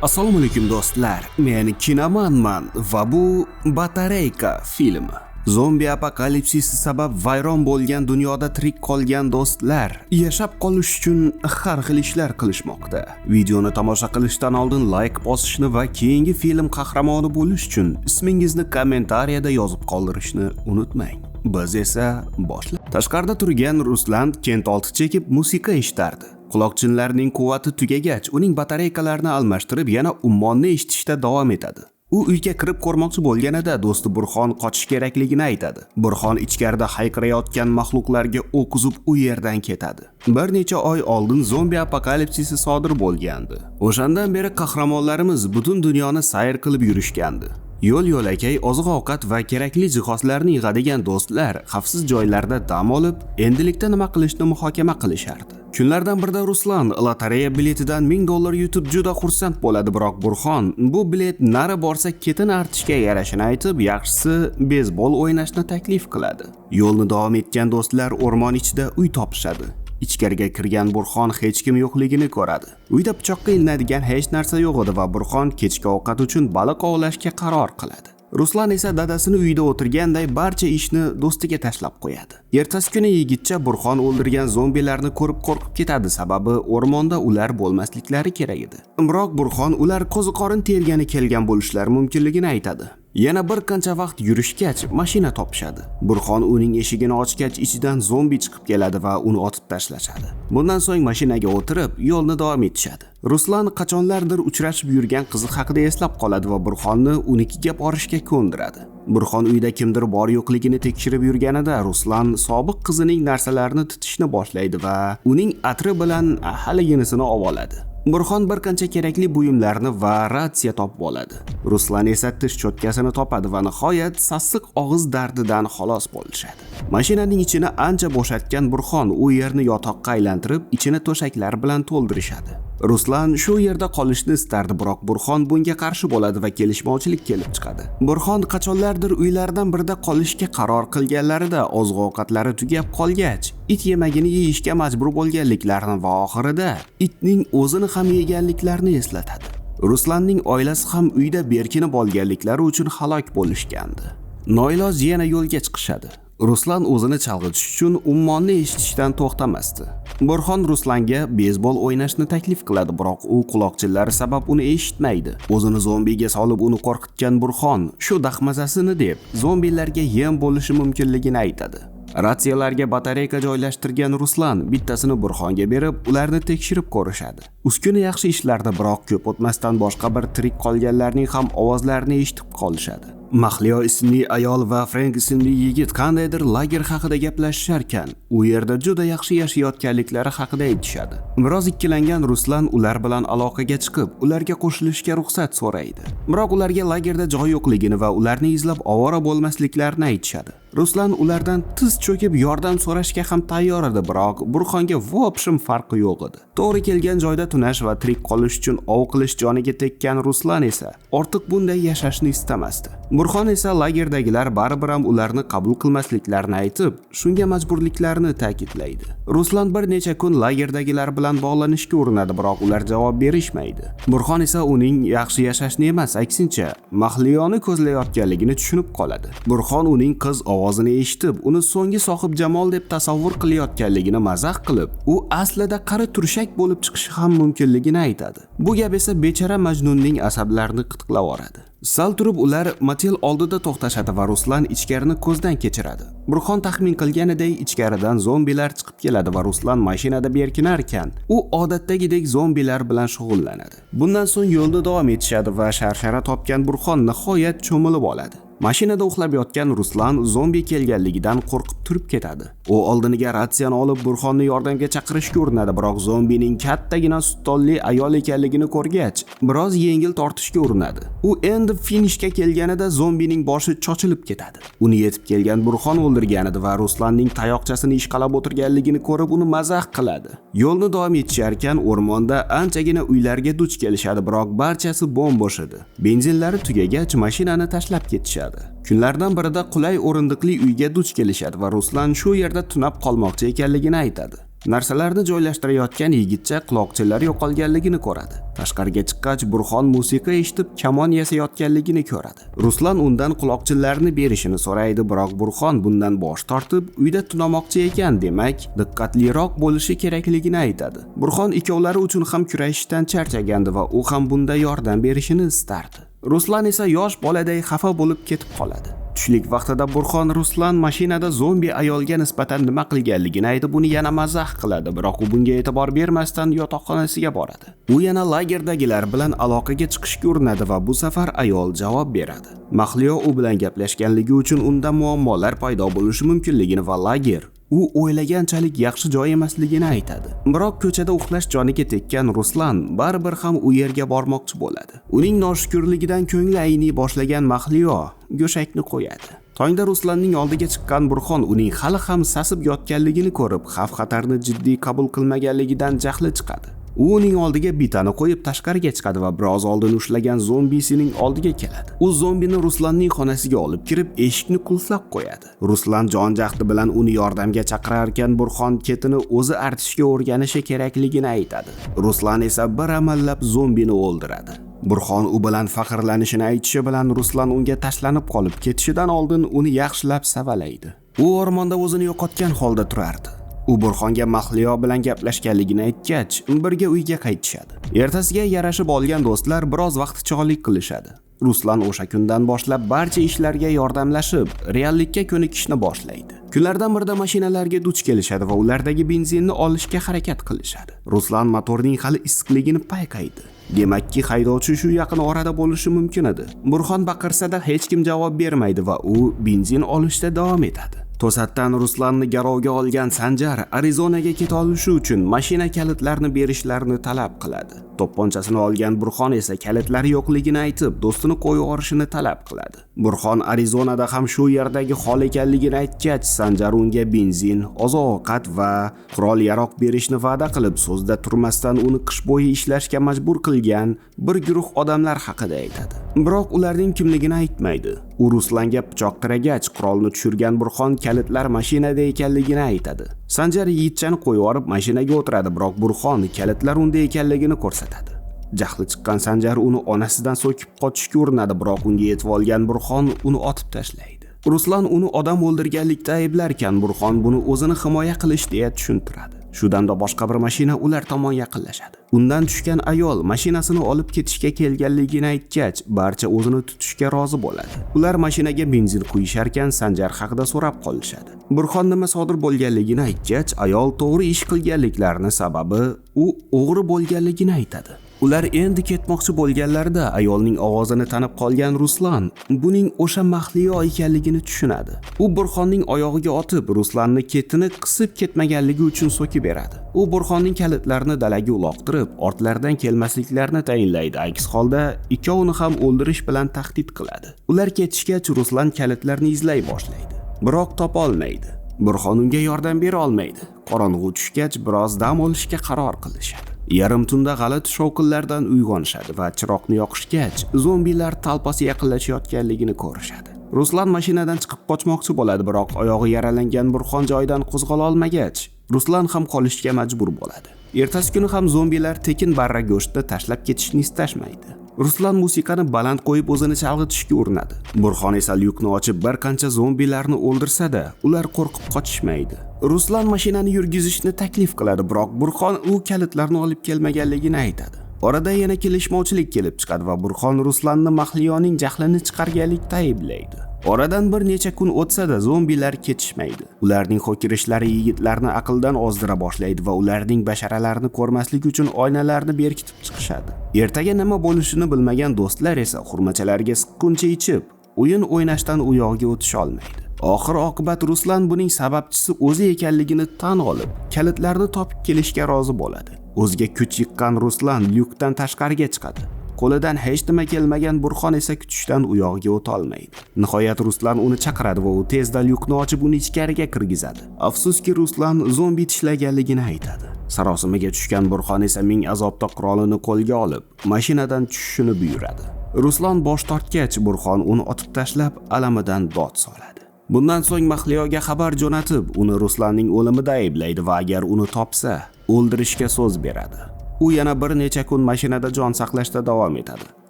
Assalomu alaykum do'stlar. Men Kinomanman va bu Batareyka filmi. Zombi apokalipsisi sabab vayron bo'lgan dunyoda tirik qolgan do'stlar yashab qolish uchun har xil ishlar qilishmoqda. Videoni tomosha qilishdan oldin like bosishni va keyingi film qahramoni bo'lish uchun ismingizni kommentariyada yozib qoldirishni unutmang. Biz esa boshlaymiz. Tashqarida turgan Ruslan kent olti chekib musiqa eshitardi. Quloqchinlarning quvvati tugagach, uning batareykalarini almashtirib yana ummonni eshitishda davom etadi. U uyga kirib ko'rmoqchi bo'lganida do'sti Burxon qochish kerakligini aytadi. Burxon ichkarida hayqirayotgan mahluqlarga o'q uzib u yerdan ketadi. Bir necha oy oldin zombi apokalipsisi sodir bo'lgandi. O'shandan beri qahramonlarimiz butun dunyoni sayr qilib yurishgandi. Yo'l-yo'lakay oziq-ovqat va kerakli jihozlarni yig'adigan do'stlar xavfsiz joylarda dam olib, endilikda nima qilishni muhokama qilishardi. Kunlardan birida Ruslan lotereya biletidan $1000 yutib juda xursand bo'ladi, biroq Burxon bu bilet nari borsa ketin artishga yarashini aytib, yaxshisi beysbol o'ynashni taklif qiladi. Yo'lni davom etgan do'stlar o'rmon ichida uy topishadi. Ichkariga kirgan Burxon hech kim yo'qligini ko'radi. Uyda pichoqqa ilinadigan hech narsa yo'q edi va Burxon kechki ovqat uchun baliq ovlashga qaror qiladi. Ruslan esa dadasini uyida o'tirganday barcha ishni do'stiga tashlab qo'yadi. Ertasi kuni yigitcha Burxon o'ldirgan zombilarni ko'rib qo'rqib ketadi, sababi o'rmonda ular bo'lmasliklari kerak edi. Biroq Burxon ular qo'ziqorin tergani kelgan bo'lishlari mumkinligini aytadi. Yana bir qancha vaqt yurishgach, mashina topishadi. Burxon uning eshigini ochgach, ichidan zombi chiqib keladi va uni otib tashlashadi. Bundan so'ng mashinaga o'tirib, yo'lni davom etishadi. Ruslan qachonlardir uchrashib yurgan qizi haqida eslab qoladi va Burxonni unikiga borishga ko'ndiradi. Burxon uyda kimdir bor yo'qligini tekshirib yurganida Ruslan sobiq qizining narsalarini titishni boshlaydi va uning atri bilan haliginisini oladi. Burxon bir qancha kerakli buyumlarni va ratsiya topib oladi. Ruslan esa tish cho'tkasini topadi va nihoyat sassiq og'iz dardidan xalos bo'lishadi. Mashinaning ichini ancha bo'shatgan Burxon u yerni yotoqqa aylantirib, ichini to'shaklar bilan to'ldirishadi. Ruslan shu yerda qolishni istardi, biroq Burxon bunga qarshi bo'ladi va kelishmovchilik kelib chiqadi. Burxon qachonlardir uylardan birida qolishga qaror qilganlarida oziq-ovqatlari tugab qolgach, it yemagini yeyishga majbur bo'lganliklarini va oxirida itning o'zini ham yeganliklarini eslatadi. Ruslanning oilasi ham uyda berkinib olganliklari uchun halok bo'lishgandi. Noiloj yana yo'lga chiqishadi. Ruslan o'zini chalg'itish uchun ummonni eshitishdan to'xtamasdi. Burxon Ruslanga beysbol o'ynashni taklif qiladi, biroq u quloqchinlari sabab uni eshitmaydi. O'zini zombiga solib uni qo'rqitgan Burxon shu dahmazasini deb zombilarga yem bo'lishi mumkinligini aytadi. Ratsiyalarga batareyka joylashtirgan Ruslan bittasini Burxonga berib, ularni tekshirib ko'rishadi. Uskuna yaxshi ishlardi, biroq ko'p o'tmasdan boshqa bir tirik qolganlarning ham ovozlarini eshitib qolishadi. Mahliyo ismli ayol va Frank ismli yigit qandaydir lager haqida gaplashisharkan, u yerda juda yaxshi yashayotganliklari haqida aytishadi. Biroz ikkilangan Ruslan ular bilan aloqaga chiqib, ularga qo'shilishga ruxsat so'raydi. Biroq ularga lagerda joy yo'qligini va ularni izlab ovora bo'lmasliklarini aytishadi. Ruslan ulardan tiz cho'kib yordam so'rashga ham tayyor edi, biroq Burxonga vobshim farqi yo'q edi. To'g'ri kelgan joyda tunash va tirik qolish uchun ov qilish joniga tekkan Ruslan esa ortiq bunday yashashni istamasdi. Burxon esa lagerdagilar baribir ham ularni qabul qilmasliklarini aytib, shunga majburliklarini ta'kidlaydi. Ruslan bir necha kun lagerdagilar bilan bog'lanishga urinadi, biroq ular javob berishmaydi. Burxon esa uning yaxshi yashashni emas, aksincha, Mahliyoni ko'zlayotganligini tushunib qoladi. Burxon uning qiz ovozini eshitib, uni so'nggi sohib jamol deb tasavvur qilayotganligini mazax qilib, u aslida qari turshak bo'lib chiqishi ham mumkinligini aytadi. Bu gap esa bechara Majnunning asablarini qitqlab yuboradi. Sal turib ular motel oldida to'xtashadi va Ruslan ichkarini ko'zdan kechiradi. Burxon taxmin qilganiday ichkaridan zombilar chiqib keladi va Ruslan mashinada berkinarkan, u odatdagidek zombilar bilan shug'ullanadi. Bundan so'ng yo'lda davom etishadi va sharshara topgan Burxon nihoyat cho'milib oladi. Mashinada uxlab yotgan Ruslan zombi kelganligidan qo'rqib turib ketadi. U oldiniga ratsiyani olib Burxonni yordamga chaqirishga urinadi, biroq zombining kattagina stolli ayol ekanligini ko'rgach, biroz yengil tortishga urinadi. U endi finishga kelganida zombining boshi chochilib ketadi. Uni yetib kelgan Burxon o'ldirganidi va Ruslanning tayoqchasini ishqalab o'tirganligini ko'rib uni mazax qiladi. Yo'lni davom etisharkan o'rmonda anchagina uylarga duch kelishadi, biroq barchasi bo'm-bo'sh edi. Benzinlari tugagach mashinani tashlab ketishadi. Kunlardan birida qulay o'rindiqli uyga duch kelishadi va Ruslan shu yerda tunab qolmoqchi ekanligini aytadi. Narsalarni joylashtirayotgan yigitcha quloqchinlari yo'qolganligini ko'radi. Tashqariga chiqqach, Burxon musiqa eshitib kamon yasayotganligini ko'radi. Ruslan undan quloqchinlarni berishini so'raydi, biroq Burxon bundan bosh tortib, uyda tunamoqchi ekan, demak, diqqatliroq bo'lishi kerakligini aytadi. Burxon ikkovlari uchun ham kurashishdan charchagandi va u ham bunda yordam berishini istardi. Ruslan esa yosh boladay xafa bo'lib ketib qoladi. Tushlik vaqtida Burxon Ruslan mashinada zombi ayolga nisbatan nima qilganligini aytib, uni yana mazax qiladi, biroq u bunga e'tibor bermasdan yotoqxonasiga boradi. U yana lagerdagilar bilan aloqaga chiqishga urinadi va bu safar ayol javob beradi. Mahliyo u bilan gaplashganligi uchun unda muammolar paydo bo'lishi mumkinligini va lager u o'ylaganchalik yaxshi joy emasligini aytadi. Biroq ko'chada uxlash joniga tekkan Ruslan baribir ham u yerga bormoqchi bo'ladi. Uning noshukurligidan ko'ngli ayniy boshlagan Mahliyo go'shakni qo'yadi. Tongda Ruslanning oldiga chiqqan Burxon uning hali ham sasib yotganligini ko'rib, xavf-xatarni jiddiy qabul qilmaganligidan jahli chiqadi. U uning oldiga bitani qo'yib tashqariga chiqadi va biroz oldin ushlagan zombisining oldiga keladi. U zombini Ruslanning xonasiga olib kirib, eshikni qulflab qo'yadi. Ruslan jon-jahdi bilan uni yordamga chaqirar ekan, Burxon ketini o'zi artishga o'rganishi kerakligini aytadi. Ruslan esa bir amallab zombini o'ldiradi. Burxon u bilan faxrlanishini aytishi bilan Ruslan unga tashlanib qolib ketishidan oldin uni yaxshilab savalaydi. U o'rmonda o'zini yo'qotgan holda turardi. U Burxonga Mahliyo bilan gaplashganligini aytgach, birga uyga qaytishadi. Ertasiga yarashib olgan do'stlar biroz vaqtichog'lik qilishadi. Ruslan o'sha kundan boshlab barcha ishlarga yordamlashib, reallikka ko'nikishni boshlaydi. Kunlardan birida mashinalarga duch kelishadi va ulardagi benzinni olishga harakat qilishadi. Ruslan motorning hali issiqligini payqaydi. Demakki, haydovchi shu yaqin orada bo'lishi mumkin edi. Burxon baqirsa-da hech kim javob bermaydi va u benzin olishda davom etadi. To'satdan Ruslanni garovga olgan Sanjar Arizonaga keta olishi uchun mashina kalitlarini berishlarini talab qiladi. To'pponchasini olgan Burxon esa kalitlari yo'qligini aytib, do'stini qo'yib yuborishini talab qiladi. Burxon Arizonada ham shu yerdagi hol ekanligini aytgach, Sanjar unga benzin, oziq-ovqat va qurol-yaroq berishni va'da qilib, so'zda turmasdan uni qish bo'yi ishlashga majbur qilgan bir guruh odamlar haqida aytadi. Biroq ularning kimligini aytmaydi. U Ruslanga pichoq tiragach, qurolni tushirgan Burxon kalitlar mashinada ekanligini aytadi. Sanjar yigitchani qo'yib yuborib mashinaga o'tiradi, biroq Burxon kalitlar unda ekanligini ko'rsatadi. Jahli chiqqan Sanjar uni onasidan so'kib qochishga urinadi, biroq unga yetib olgan Burxon uni otib tashlaydi. Ruslan uni odam o'ldirganlikda ayblarkan, Burxon buni o'zini himoya qilish deya tushuntiradi. Shu damda boshqa bir mashina ular tomon yaqinlashadi. Undan tushgan ayol mashinasini olib ketishga kelganligini aytgach, barcha o'zini tutishga rozi bo'ladi. Ular mashinaga benzin quyishar ekan, Sanjar haqida so'rab qolishadi. Burxon nima sodir bo'lganligini aytgach, ayol to'g'ri ish qilganliklarini sababi u o'g'ri bo'lganligini aytadi. Ular endi ketmoqchi bo'lganlarida ayolning ovozini tanib qolgan Ruslan buning o'sha Mahliyo ekanligini tushunadi. U Burxonning oyog'iga otib, Ruslanni ketini qisib ketmaganligi uchun so'kib beradi. U Burxonning kalitlarini dalaga uloqtirib, ortlaridan kelmasliklarini tayinlaydi. Aks holda ikkovini ham o'ldirish bilan tahdid qiladi. Ular ketishgach, Ruslan kalitlarni izlay boshlaydi, biroq topa olmaydi. Burxon unga yordam bera olmaydi. Qorong'u tushgach, biroz dam olishga qaror qilishadi. Yarim tunda g'alati shovqinlardan uyg'onishadi va chiroqni yoqishgach, zombilar talpasi yaqinlashayotganligini ko'rishadi. Ruslan mashinadan chiqib qochmoqchi bo'ladi, biroq oyog'i yaralangan Burxon joyidan qo'zg'ala olmagach, Ruslan ham qolishga majbur bo'ladi. Ertasi kuni ham zombilar tekin barra go'shtni tashlab ketishni istashmaydi. Ruslan musiqani baland qo'yib o'zini chalg'itishga urinadi. Burxon esa lyukni ochib bir qancha zombilarni o'ldirsa-da, ular qo'rqib qochishmaydi. Ruslan mashinani yurgizishni taklif qiladi, biroq Burxon u kalitlarni olib kelmaganligini aytadi. Orada yana kelishmovchilik kelib chiqadi va Burxon Ruslanni Mahliyoning jahlini chiqarganlikda ayblaydi. Oradan bir necha kun o'tsa-da, zombilar ketishmaydi. Ularning ho'kirishlari yigitlarni aqldan ozdira boshlaydi va ularning basharalarini ko'rmaslik uchun oynalarni berkitib chiqishadi. Ertaga nima bo'lishini bilmagan do'stlar esa xurmachalarga siqquncha ichib, o'yin o'ynashdan u yoqqa o'tisha olmaydi. Oxir-oqibat Ruslan buning sababchisi o'zi ekanligini tan olib, kalitlarni topib kelishga rozi bo'ladi. O'ziga kuch yiqqan Ruslan lyukdan tashqariga chiqadi. Qo'lidan hech nima kelmagan Burxon esa kutishdan u yoqqa o'ta olmaydi. Nihoyat Ruslan uni chaqiradi va u tezda lyukni ochib uni ichkariga kirgizadi. Afsuski, Ruslan zombi tishlaganligini aytadi. Sarosimaga tushgan Burxon esa ming azobda qurolini qo'lga olib, mashinadan tushishini buyuradi. Ruslan bosh tortgach, Burxon uni otib tashlab, alamidan dod soladi. Bundan so'ng Mahliyoga xabar jo'natib, uni Ruslanning o'limida ayblaydi va agar uni topsa, o'ldirishga so'z beradi. U yana bir necha kun mashinada jon saqlashda davom etadi.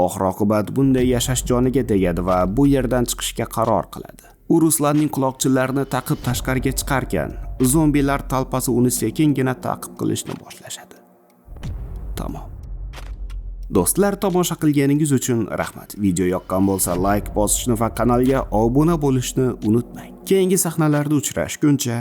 Oxir-oqibat bunday yashash joniga tegadi va bu yerdan chiqishga qaror qiladi. U Ruslanning quloqchinlarini taqib tashqariga chiqarkan, zombilar talpasi uni sekingina ta'qib qilishni boshlashadi. Tamom. Do'stlar, tomosha qilganingiz uchun rahmat. Video yoqqan bo'lsa, like bosishni va kanalga obuna bo'lishni unutmang. Keyingi sahnalarda uchrashguncha